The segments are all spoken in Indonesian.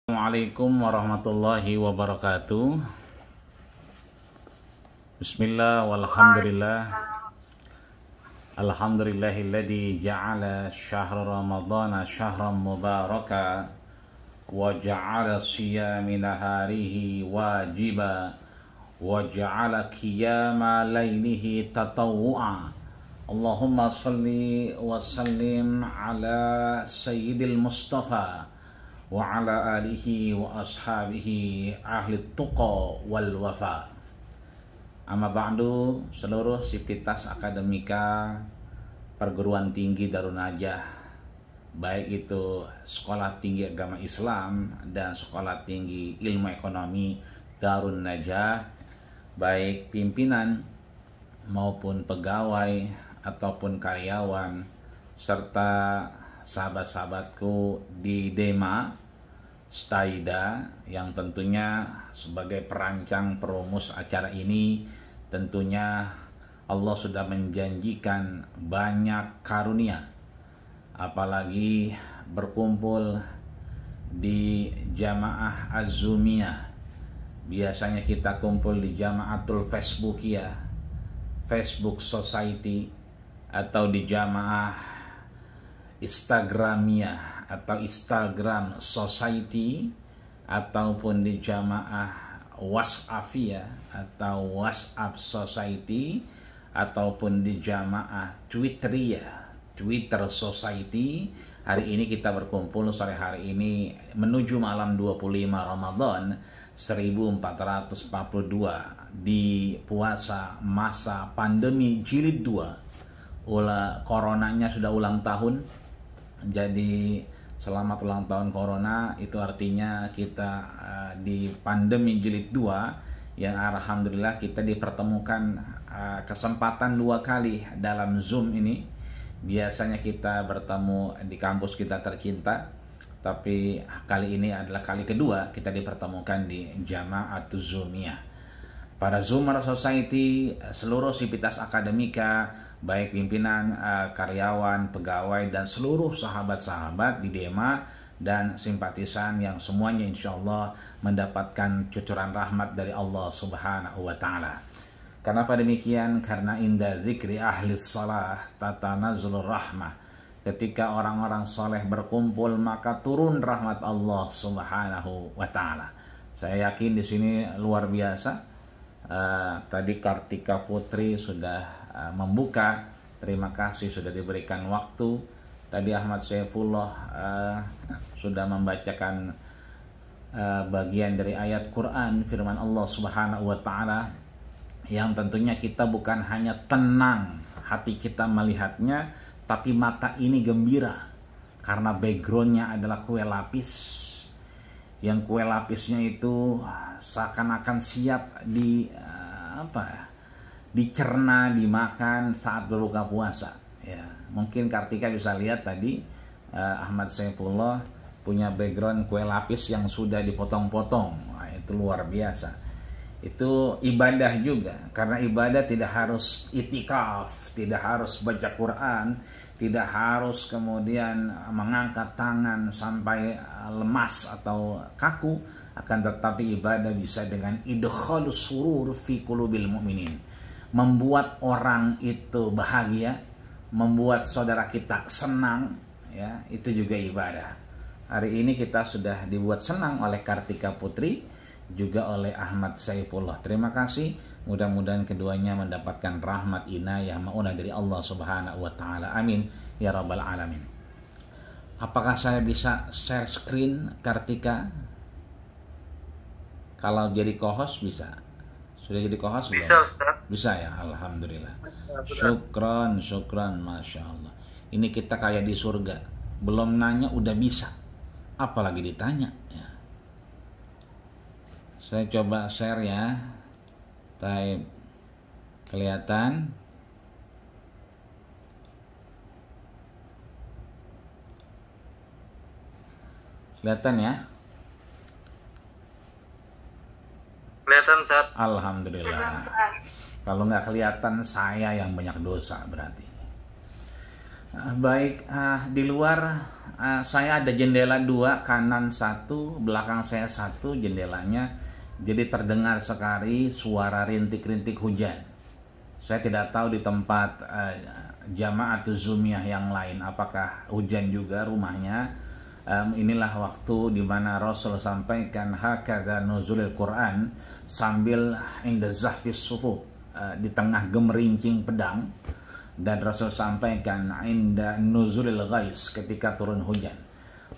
Assalamualaikum warahmatullahi wabarakatuh. Bismillah walhamdulillah. Alhamdulillahilladzi ja'ala syahra ramadhana syahran mubaraka wa ja'ala siyami naharihi wajiba wa ja'ala qiyama lailihi tatawwu'a. Allahumma salli wa sallim ala sayyidil mustafa wa ala alihi wa ashabihi ahli tuqa wal wafa. Amma ba'du, seluruh sivitas akademika perguruan tinggi Darun Najah, baik itu sekolah tinggi agama Islam dan sekolah tinggi ilmu ekonomi Darun Najah, baik pimpinan maupun pegawai ataupun karyawan serta sahabat-sahabatku di Dema Staida yang tentunya sebagai perancang perumus acara ini, tentunya Allah sudah menjanjikan banyak karunia, apalagi berkumpul di Jamaah Az-Zumiyah. Biasanya kita kumpul di Jamaatul Facebookiyah, Facebook Society, atau di Jamaah Instagramia atau Instagram Society, ataupun di Jamaah WhatsAppia atau WhatsApp Society, ataupun di Jamaah Twitteria, Twitter Society. Hari ini kita berkumpul sore hari ini menuju malam 25 Ramadan 1442 di puasa masa pandemi jilid 2. Coronanya sudah ulang tahun. Jadi selamat ulang tahun Corona, itu artinya kita di pandemi jilid 2 yang alhamdulillah kita dipertemukan kesempatan 2 kali dalam Zoom ini. Biasanya kita bertemu di kampus kita tercinta, tapi kali ini adalah kali kedua kita dipertemukan di Jamaatul Zumiyah. Para Zoomer Society, seluruh sivitas akademika, baik pimpinan, karyawan, pegawai, dan seluruh sahabat-sahabat di Dema dan simpatisan yang semuanya insya Allah mendapatkan cucuran rahmat dari Allah Subhanahu wa Ta'ala. Kenapa demikian? Karena inda zikri ahli salah tatanazzalur rahmah. Ketika orang-orang soleh berkumpul, maka turun rahmat Allah Subhanahu wa Ta'ala. Saya yakin di sini luar biasa. Tadi Kartika Putri sudah membuka, terima kasih sudah diberikan waktu. Tadi Ahmad Saifullah sudah membacakan bagian dari ayat Quran, firman Allah Subhanahu wa Ta'ala, yang tentunya kita bukan hanya tenang hati kita melihatnya, tapi mata ini gembira karena backgroundnya adalah kue lapis. Yang kue lapisnya itu seakan-akan siap dicerna, dimakan saat berbuka puasa. Ya, mungkin Kartika bisa lihat tadi Ahmad Saifullah punya background kue lapis yang sudah dipotong-potong. Nah, itu luar biasa. Itu ibadah juga, karena ibadah tidak harus itikaf, tidak harus baca Quran, tidak harus kemudian mengangkat tangan sampai lemas atau kaku, akan tetapi ibadah bisa dengan idkhalus surur fi qulubil mu'minin, membuat orang itu bahagia, membuat saudara kita senang, ya, itu juga ibadah. Hari ini kita sudah dibuat senang oleh Kartika Putri, juga oleh Ahmad Saifullah. Terima kasih. Mudah-mudahan keduanya mendapatkan rahmat inayah maunah dari Allah Subhanahu wa Ta'ala. Amin ya rabbal alamin. Apakah saya bisa share screen Kartika? Kalau jadi co-host bisa. Sudah jadi co-host? Bisa, Ustaz. Bisa ya, alhamdulillah. Syukran, masya Allah. Ini kita kayak di surga. Belum nanya udah bisa, apalagi ditanya. Ya. Saya coba share ya. Type kelihatan. Kelihatan ya? Kelihatan, Ustaz. Alhamdulillah. Kalau nggak kelihatan, saya yang banyak dosa berarti. Baik, di luar saya ada jendela 2, kanan 1, belakang saya 1 jendelanya. Jadi terdengar sekali suara rintik-rintik hujan. Saya tidak tahu di tempat jamaah Zumiyah yang lain apakah hujan juga rumahnya. Inilah waktu di mana Rasul sampaikan hakadha nuzulil Quran sambil inda zahfis sufuf, di tengah gemerincing pedang. Dan Rasul sampaikan inda nuzulil ghais, ketika turun hujan.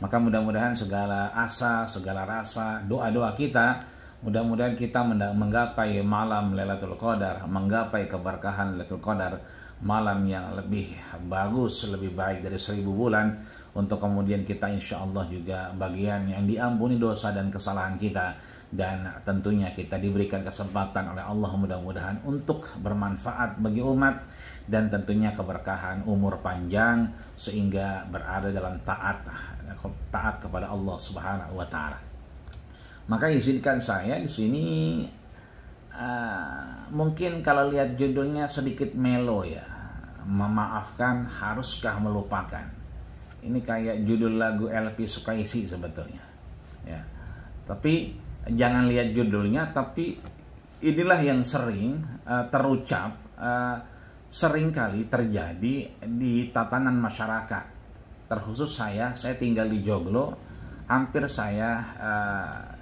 Maka mudah-mudahan segala asa, segala rasa, doa-doa kita, mudah-mudahan kita menggapai malam Lailatul Qadar, menggapai keberkahan Lailatul Qadar, malam yang lebih bagus, lebih baik dari 1000 bulan, untuk kemudian kita insya Allah juga bagian yang diampuni dosa dan kesalahan kita, dan tentunya kita diberikan kesempatan oleh Allah mudah-mudahan untuk bermanfaat bagi umat, dan tentunya keberkahan umur panjang sehingga berada dalam taat kepada Allah Subhanahu wa taala. Maka izinkan saya di sini mungkin kalau lihat judulnya sedikit melo ya. Memaafkan haruskah melupakan? Ini kayak judul lagu LP Sukaisi sebetulnya. Ya. Tapi jangan lihat judulnya, tapi inilah yang sering terucap, sering kali terjadi di tatanan masyarakat. Terkhusus saya tinggal di Joglo, hampir saya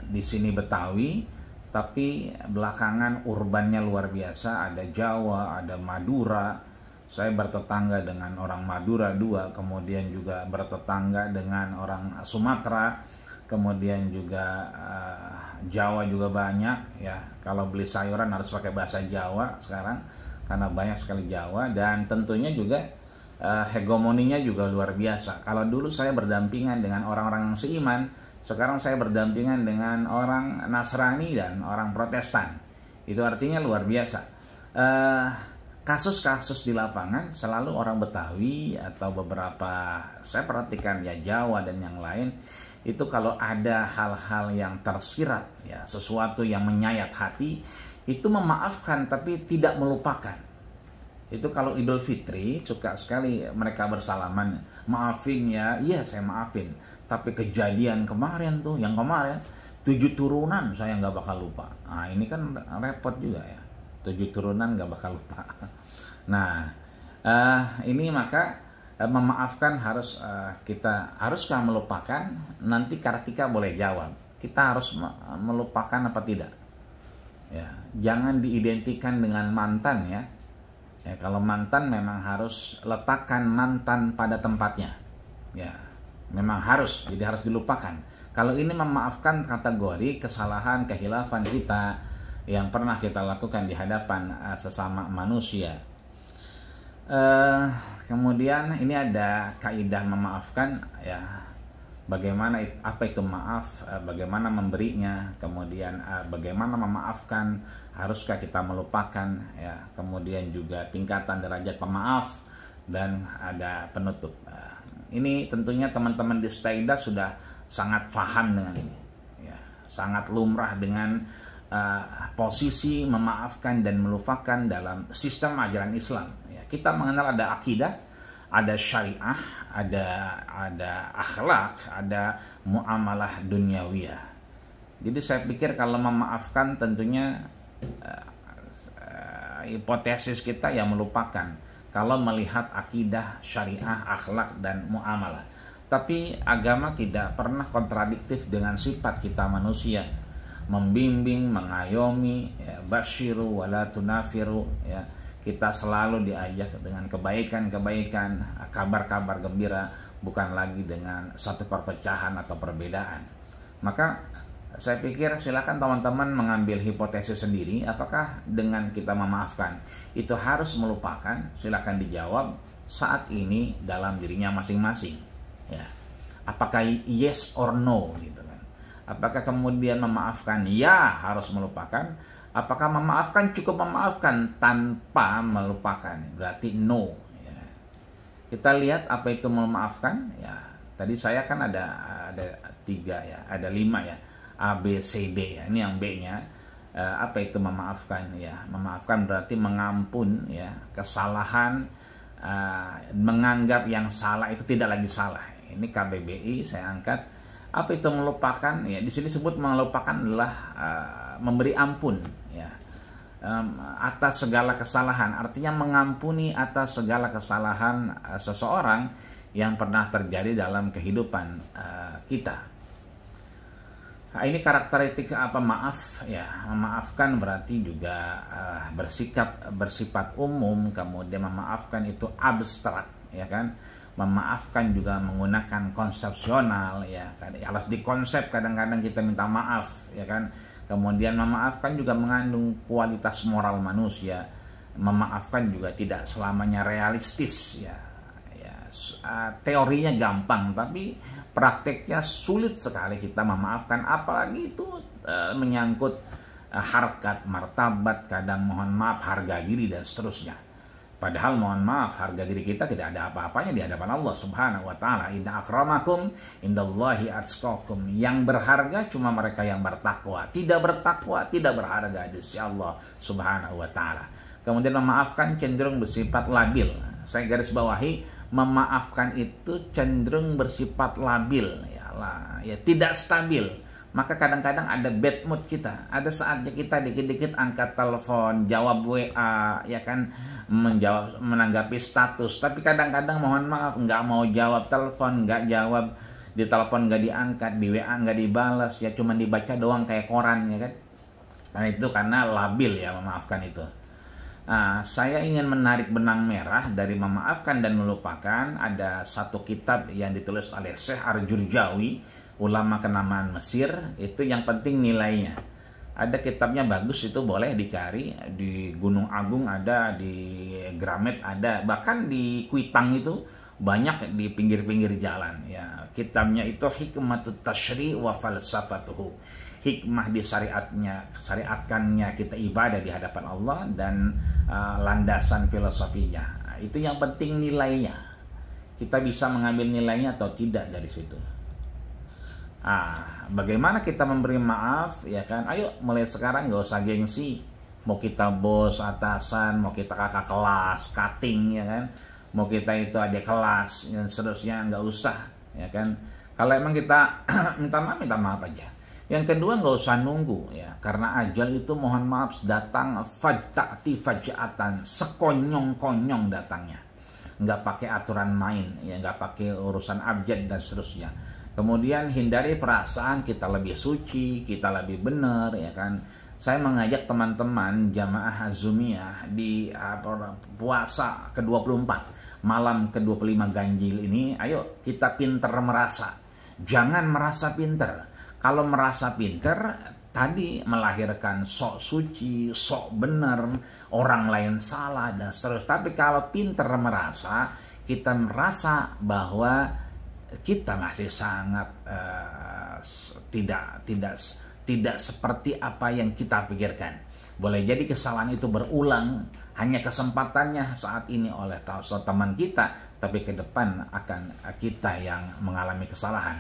di sini Betawi, tapi belakangan urbannya luar biasa, ada Jawa, ada Madura. Saya bertetangga dengan orang Madura 2, kemudian juga bertetangga dengan orang Sumatera, kemudian juga Jawa juga banyak ya. Kalau beli sayuran harus pakai bahasa Jawa sekarang, karena banyak sekali Jawa, dan tentunya juga hegemoninya juga luar biasa. Kalau dulu saya berdampingan dengan orang-orang yang seiman, sekarang saya berdampingan dengan orang Nasrani dan orang Protestan. Itu artinya luar biasa. Kasus-kasus di lapangan selalu orang Betawi atau beberapa, saya perhatikan ya Jawa dan yang lain, itu kalau ada hal-hal yang tersirat ya, sesuatu yang menyayat hati, itu memaafkan tapi tidak melupakan. Itu kalau Idul Fitri suka sekali mereka bersalaman, maafin ya, iya saya maafin, tapi kejadian kemarin tuh, yang kemarin 7 turunan saya nggak bakal lupa. Nah ini kan repot juga ya, 7 turunan nggak bakal lupa. Nah ini maka memaafkan haruskah melupakan? Nanti Kartika boleh jawab, kita harus melupakan apa tidak? Ya, jangan diidentikan dengan mantan ya. Ya, kalau mantan memang harus letakkan mantan pada tempatnya. Ya, memang harus, jadi harus dilupakan. Kalau ini memaafkan kategori kesalahan, kehilafan kita yang pernah kita lakukan di hadapan sesama manusia. Kemudian ini ada kaidah memaafkan ya. Bagaimana, apa itu maaf, bagaimana memberinya, kemudian bagaimana memaafkan, haruskah kita melupakan ya, kemudian juga tingkatan derajat pemaaf, dan ada penutup. Ini tentunya teman-teman di Staida sudah sangat paham dengan ini ya, sangat lumrah dengan posisi memaafkan dan melupakan dalam sistem ajaran Islam ya. Kita mengenal ada akidah, ada syariah, ada akhlak, ada muamalah duniawiyah. Jadi saya pikir kalau memaafkan tentunya hipotesis kita yang melupakan kalau melihat akidah, syariah, akhlak, dan muamalah. Tapi agama tidak pernah kontradiktif dengan sifat kita manusia, membimbing, mengayomi, ya, basyiru wala tunafiru ya. Kita selalu diajak dengan kebaikan-kebaikan, kabar-kabar gembira, bukan lagi dengan satu perpecahan atau perbedaan. Maka saya pikir silakan teman-teman mengambil hipotesis sendiri, apakah dengan kita memaafkan itu harus melupakan? Silakan dijawab saat ini dalam dirinya masing-masing. Ya. Apakah yes or no gitu kan? Apakah kemudian memaafkan ya harus melupakan? Apakah memaafkan cukup memaafkan tanpa melupakan? Berarti no. Ya. Kita lihat apa itu memaafkan. Ya, tadi saya kan ada 3 ya, ada 5 ya, A, B, C, D ya. Ini yang B-nya. Apa itu memaafkan? Ya, memaafkan berarti mengampun ya kesalahan menganggap yang salah itu tidak lagi salah. Ini KBBI saya angkat. Apa itu melupakan? Ya, di sini sebut melupakan adalah memberi ampun, ya, atas segala kesalahan. Artinya mengampuni atas segala kesalahan seseorang yang pernah terjadi dalam kehidupan kita. Nah, ini karakteristik maaf, ya. Memaafkan berarti juga bersifat umum, kemudian memaafkan itu abstrak, ya kan. Memaafkan juga menggunakan konsepsional, ya kan. Harus dikonsep, kadang-kadang kita minta maaf, ya kan. Kemudian memaafkan juga mengandung kualitas moral manusia. Memaafkan juga tidak selamanya realistis, ya. Teorinya gampang, tapi prakteknya sulit sekali kita memaafkan, apalagi itu menyangkut harkat, martabat, kadang mohon maaf harga diri dan seterusnya. Padahal mohon maaf harga diri kita tidak ada apa-apanya di hadapan Allah Subhanahu wa taala. Inna akramakum indallahi atqakum. Yang berharga cuma mereka yang bertakwa. Tidak bertakwa tidak berharga di sisi Allah Subhanahu wa taala. Kemudian memaafkan cenderung bersifat labil. Saya garis bawahi, memaafkan itu cenderung bersifat labil, ya, tidak stabil. Maka kadang-kadang ada bad mood kita. Ada saatnya kita dikit-dikit angkat telepon, jawab WA, ya kan, menanggapi status. Tapi kadang-kadang mohon maaf nggak mau jawab telepon, nggak jawab di telepon, nggak diangkat, di WA nggak dibalas, ya cuma dibaca doang kayak koran, ya kan. Nah itu karena labil, ya, memaafkan itu. Saya ingin menarik benang merah dari memaafkan dan melupakan. Ada satu kitab yang ditulis oleh Syekh Ar-Jurjawi, ulama kenamaan Mesir. Itu yang penting nilainya. Ada kitabnya bagus, itu boleh dicari. Di Gunung Agung ada, di Gramet ada, bahkan di Kuitang itu banyak di pinggir-pinggir jalan. Ya, kitabnya itu Hikmatut Tasyri' wa Falsafatuhu. Hikmah di syariatkannya kita ibadah di hadapan Allah dan landasan filosofinya. Itu yang penting nilainya. Kita bisa mengambil nilainya atau tidak dari situ. Bagaimana kita memberi maaf, ya kan? Ayo mulai sekarang nggak usah gengsi. Mau kita bos, atasan, mau kita kakak kelas, cutting, ya kan? Mau kita itu adik kelas dan seterusnya, nggak usah, ya kan? Kalau emang kita minta maaf aja. Yang kedua, nggak usah nunggu, ya, karena ajal itu mohon maaf datang fajta'ti faj'atan, sekonyong-konyong datangnya, nggak pakai aturan main, ya, nggak pakai urusan abjad dan seterusnya. Kemudian hindari perasaan kita lebih suci, kita lebih benar, ya kan. Saya mengajak teman-teman jamaah Azumiyah di puasa ke-24, malam ke-25 ganjil ini, ayo kita pinter merasa, jangan merasa pinter. Kalau merasa pinter, tadi melahirkan sok suci, sok benar, orang lain salah, dan seterusnya. Tapi kalau pinter merasa, kita merasa bahwa kita masih sangat tidak seperti apa yang kita pikirkan. Boleh jadi kesalahan itu berulang, hanya kesempatannya saat ini oleh teman kita, tapi ke depan akan kita yang mengalami kesalahan.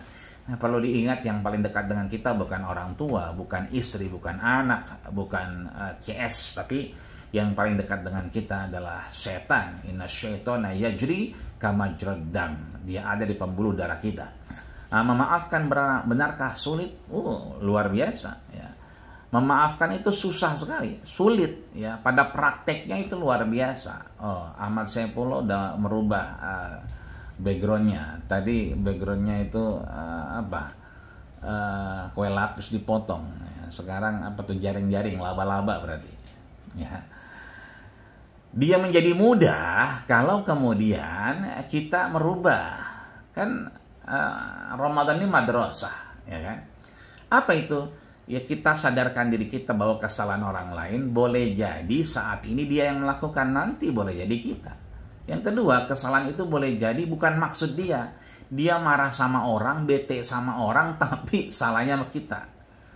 Nah, perlu diingat yang paling dekat dengan kita bukan orang tua, bukan istri, bukan anak, bukan CS, tapi yang paling dekat dengan kita adalah setan. Inna syaitana yajri kama majrad dam. Dia ada di pembuluh darah kita. Memaafkan benarkah sulit? Luar biasa, ya. Memaafkan itu susah sekali, sulit, ya. Pada prakteknya itu luar biasa. Ahmad Saifullah udah merubah backgroundnya. Tadi backgroundnya itu kue lapis dipotong. Sekarang apa tuh, jaring-jaring, laba-laba berarti. Ya. Dia menjadi mudah kalau kemudian kita merubah. Kan Ramadan ini madrasah, ya kan? Apa itu? Ya, kita sadarkan diri kita bahwa kesalahan orang lain boleh jadi saat ini dia yang melakukan, nanti boleh jadi kita. Yang kedua, kesalahan itu boleh jadi bukan maksud dia. Dia marah sama orang, bete sama orang, tapi salahnya sama kita.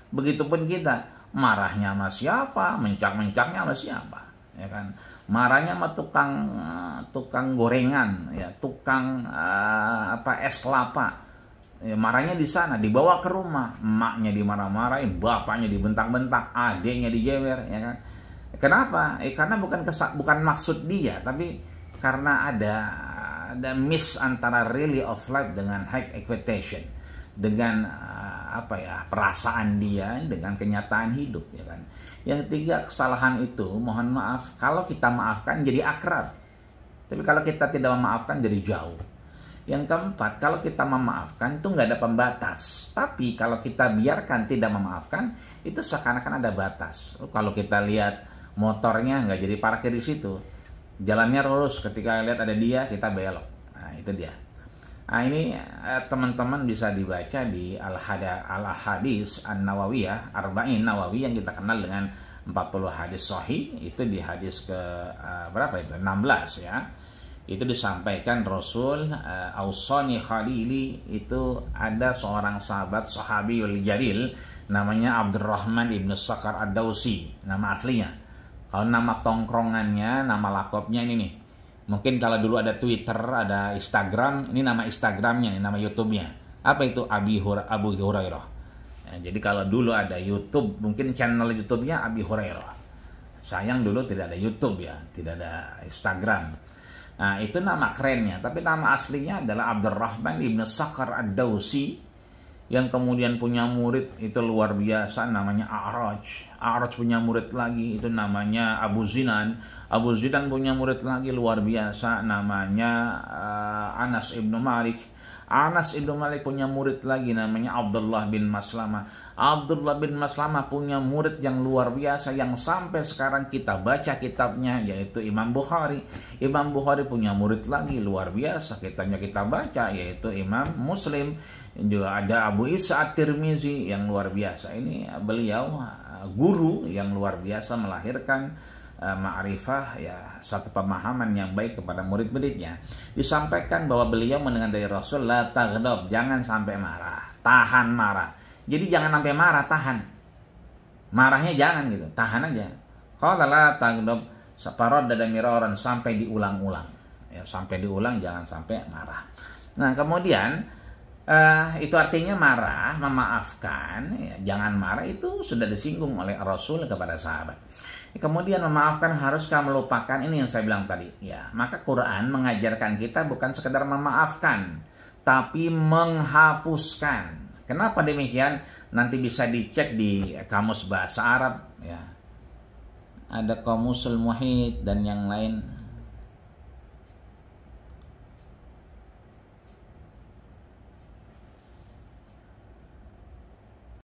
Begitupun kita, marahnya sama siapa, mencak-mencaknya sama siapa, ya kan? Marahnya sama tukang gorengan, ya, tukang es kelapa. Ya, marahnya di sana, dibawa ke rumah, emaknya dimarah-marahin, bapaknya dibentak-bentak, adiknya dijewer, ya kan? Kenapa? Karena bukan maksud dia, tapi karena ada miss antara really of life dengan high expectation, dengan perasaan dia dengan kenyataan hidup, ya kan. Yang ketiga, kesalahan itu mohon maaf kalau kita maafkan jadi akrab, tapi kalau kita tidak memaafkan jadi jauh. Yang keempat, kalau kita memaafkan itu nggak ada pembatas, tapi kalau kita biarkan tidak memaafkan itu seakan-akan ada batas. Kalau kita lihat motornya nggak jadi parkir di situ, jalannya lurus, ketika lihat ada dia kita belok. Nah, itu dia. Nah, ini teman-teman bisa dibaca di Al-Hadis An-Nawawiyah, Arba'in Nawawi yang kita kenal dengan 40 hadis sahih. Itu di hadis ke berapa itu? 16 ya. Itu disampaikan Rasul Ausani Khalili, itu ada seorang sahabat sahabiyul jalil namanya Abdurrahman ibn Sakhar Ad-Dawsi, nama aslinya. Kalau nama tongkrongannya, nama lakopnya ini nih. Mungkin kalau dulu ada Twitter, ada Instagram, ini nama Instagramnya, ini nama YouTube-nya. Apa itu? Abu Hurairah. Nah, jadi kalau dulu ada YouTube, mungkin channel YouTube-nya Abi Hurairah. Sayang dulu tidak ada YouTube ya, tidak ada Instagram. Nah, itu nama kerennya, tapi nama aslinya adalah Abdurrahman ibn Sakhar Ad-Dawsi, yang kemudian punya murid itu luar biasa namanya A'raj. A'raj punya murid lagi itu namanya Abu Zinan. Abu Zinan punya murid lagi luar biasa namanya Anas ibnu Malik. Anas ibnu Malik punya murid lagi namanya Abdullah bin Maslamah. Abdullah bin Maslamah punya murid yang luar biasa yang sampai sekarang kita baca kitabnya, yaitu Imam Bukhari. Imam Bukhari punya murid lagi luar biasa, kitabnya kita baca, yaitu Imam Muslim. Juga ada Abu Isa At-Tirmizi yang luar biasa. Ini beliau guru yang luar biasa melahirkan ma'rifah, ya, satu pemahaman yang baik kepada murid-muridnya. Disampaikan bahwa beliau mendengar dari Rasul, la taghdab, jangan sampai marah, tahan marah. Jadi jangan sampai marah, tahan. Marahnya jangan gitu, tahan aja. Qala la taghdab, saparada miraran, sampai diulang-ulang. Ya, sampai diulang, jangan sampai marah. Nah, kemudian itu artinya marah, memaafkan, ya, jangan marah, itu sudah disinggung oleh Rasul kepada sahabat. Kemudian memaafkan, haruskah melupakan, ini yang saya bilang tadi ya. Maka Quran mengajarkan kita bukan sekedar memaafkan, tapi menghapuskan. Kenapa demikian? Nanti bisa dicek di kamus bahasa Arab ya. Ada Qamusul Muhit dan yang lain.